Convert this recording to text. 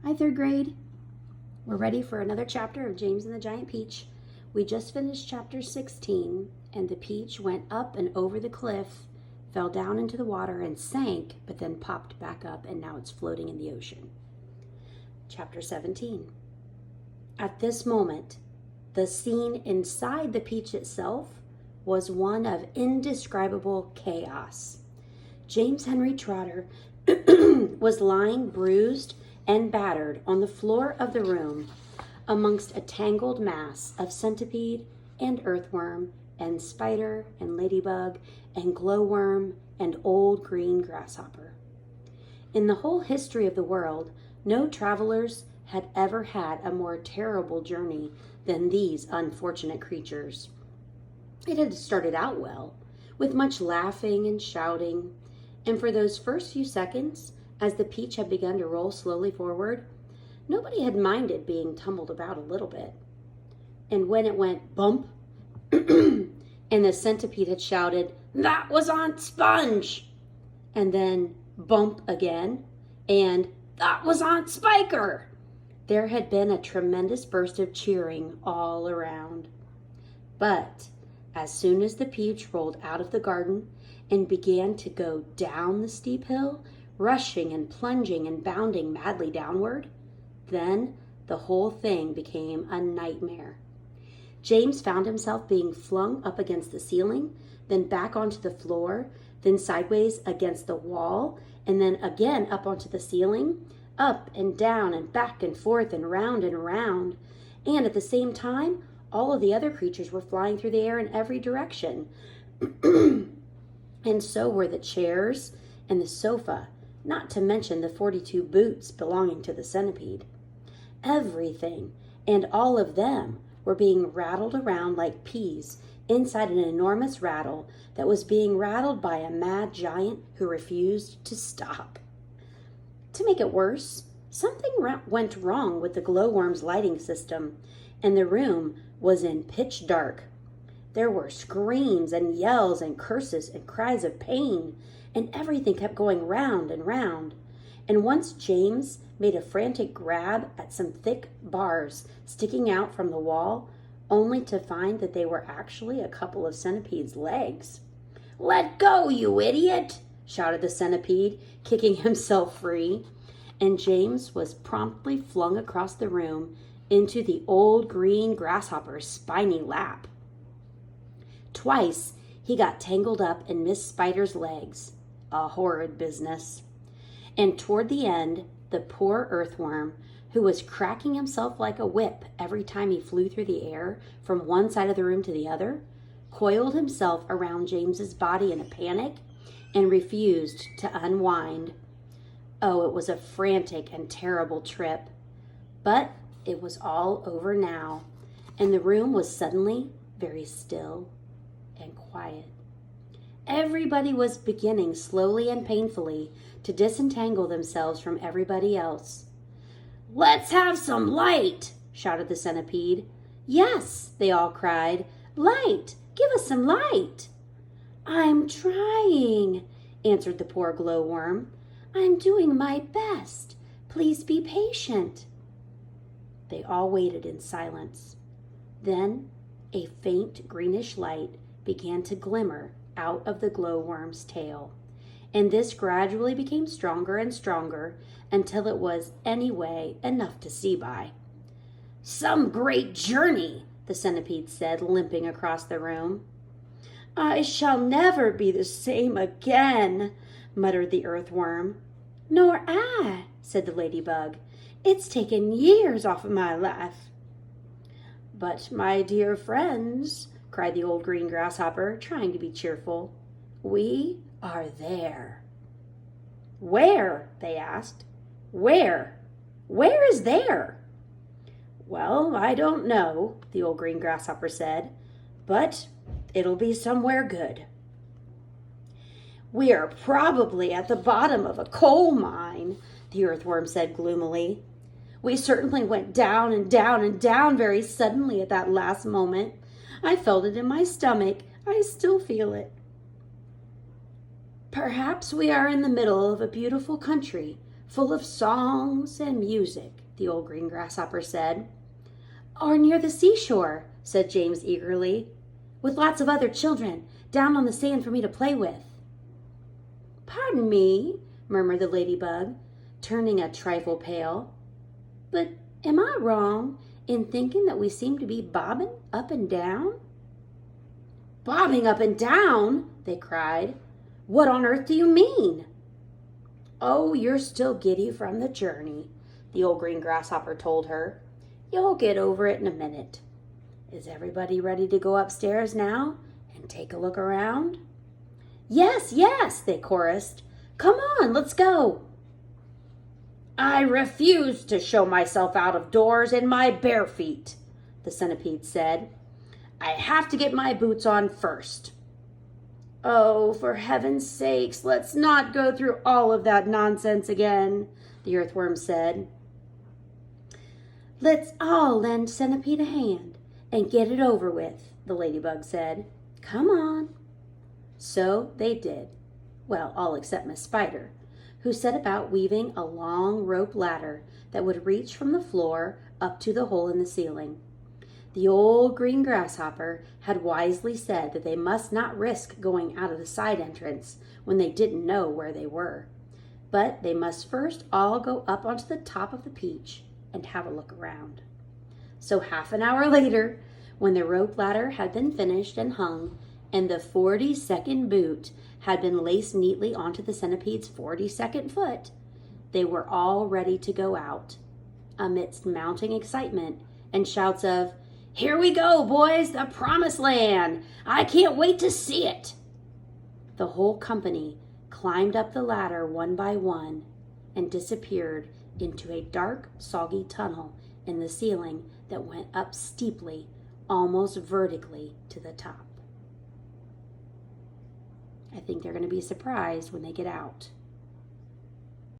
Hi, third grade. We're ready for another chapter of James and the Giant Peach. We just finished chapter 16, and the peach went up and over the cliff, fell down into the water and sank, but then popped back up, and now it's floating in the ocean. Chapter 17. At this moment, the scene inside the peach itself was one of indescribable chaos. James Henry Trotter was lying bruised and battered on the floor of the room amongst a tangled mass of centipede and earthworm and spider and ladybug and glowworm and old green grasshopper. In the whole history of the world, no travelers had ever had a more terrible journey than these unfortunate creatures. It had started out well, with much laughing and shouting, and for those first few seconds, as the peach had begun to roll slowly forward, nobody had minded being tumbled about a little bit. And when it went bump, and the centipede had shouted, "That was Aunt Sponge!" and then bump again, and "That was Aunt Spiker!" there had been a tremendous burst of cheering all around. But as soon as the peach rolled out of the garden and began to go down the steep hill, rushing and plunging and bounding madly downward, then the whole thing became a nightmare. James found himself being flung up against the ceiling, then back onto the floor, then sideways against the wall, and then again up onto the ceiling, up and down and back and forth and round and round. And at the same time, all of the other creatures were flying through the air in every direction. And so were the chairs and the sofa, not to mention the 42 boots belonging to the centipede. Everything and all of them were being rattled around like peas inside an enormous rattle that was being rattled by a mad giant who refused to stop. To make it worse, something went wrong with the glowworm's lighting system, and the room was in pitch dark. There were screams and yells and curses and cries of pain, and everything kept going round and round. And once James made a frantic grab at some thick bars sticking out from the wall, only to find that they were actually a couple of centipede's legs. "Let go, you idiot!" shouted the centipede, kicking himself free. And James was promptly flung across the room into the old green grasshopper's spiny lap. Twice he got tangled up in Miss Spider's legs. A horrid business. And toward the end, the poor earthworm, who was cracking himself like a whip every time he flew through the air from one side of the room to the other, coiled himself around James's body in a panic and refused to unwind. Oh, it was a frantic and terrible trip. But it was all over now, and the room was suddenly very still and quiet. Everybody was beginning slowly and painfully to disentangle themselves from everybody else. "Let's have some light!" shouted the centipede. "Yes," they all cried. "Light! Give us some light!" "I'm trying," answered the poor glowworm. "I'm doing my best. Please be patient." They all waited in silence. Then a faint greenish light began to glimmer out of the glowworm's tail, and this gradually became stronger and stronger until it was anyway enough to see by. "Some great journey," the centipede said, limping across the room. "I shall never be the same again," muttered the earthworm. "Nor I," said the ladybug. "It's taken years off of my life." "But, my dear friends," cried the old green grasshopper, trying to be cheerful, "we are there." "Where?" they asked. "Where? Where is there?" "Well, I don't know," the old green grasshopper said, "but it'll be somewhere good." "We are probably at the bottom of a coal mine," the earthworm said gloomily. "We certainly went down and down and down very suddenly at that last moment. I felt it in my stomach. I still feel it." "Perhaps we are in the middle of a beautiful country full of songs and music, the old green grasshopper said. Or near the seashore, said James eagerly, with lots of other children down on the sand for me to play with. Pardon me, murmured the ladybug, turning a trifle pale. But am I wrong in thinking that we seem to be bobbing up and down? Bobbing up and down, they cried. What on earth do you mean? Oh, you're still giddy from the journey, the old green grasshopper told her. You'll get over it in a minute. Is everybody ready to go upstairs now and take a look around? Yes, yes, they chorused. Come on, let's go. I refuse to show myself out of doors in my bare feet, the centipede said. I have to get my boots on first. Oh, for heaven's sakes, let's not go through all of that nonsense again, the earthworm said. Let's all lend Centipede a hand and get it over with, the ladybug said. Come on. So they did. Well, all except Miss Spider, who set about weaving a long rope ladder that would reach from the floor up to the hole in the ceiling. The old green grasshopper had wisely said that they must not risk going out of the side entrance when they didn't know where they were. But they must first all go up onto the top of the peach and have a look around. So half an hour later, when the rope ladder had been finished and hung, and the 42nd boot had been laced neatly onto the centipede's 42nd foot, they were all ready to go out. Amidst mounting excitement and shouts of, Here we go, boys, the promised land! I can't wait to see it! The whole company climbed up the ladder one by one and disappeared into a dark, soggy tunnel in the ceiling that went up steeply, almost vertically, to the top. I think they're going to be surprised when they get out.